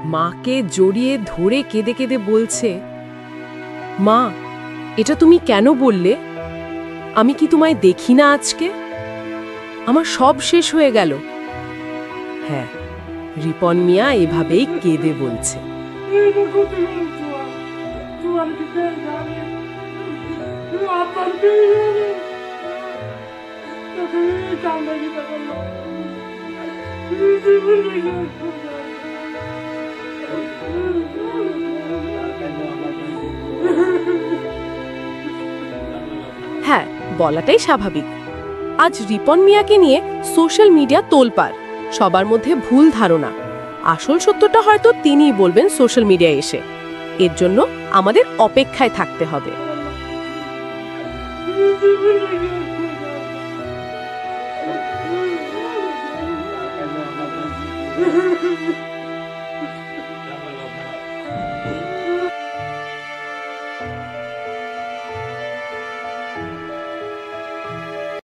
মাকে জড়িয়ে ধরে কেঁদে কেঁদে বলছে, মা, এটা তুমি কেন বললে? আমি কি তোমায় দেখি না আজকে? আমার সব শেষ হয়ে গেল। হ্যাঁ, রিপন মিয়া এভাবেই কেঁদে বলছে। হ্যাঁ, বলাটাই স্বাভাবিক। আজ রিপন মিয়াকে নিয়ে সোশ্যাল মিডিয়া তোলপাড়, সবার মধ্যে ভুল ধারণা। আসল সত্যটা হয়তো তিনিই বলবেন সোশ্যাল মিডিয়ায় এসে। এর জন্য আমাদের অপেক্ষায় থাকতে হবে।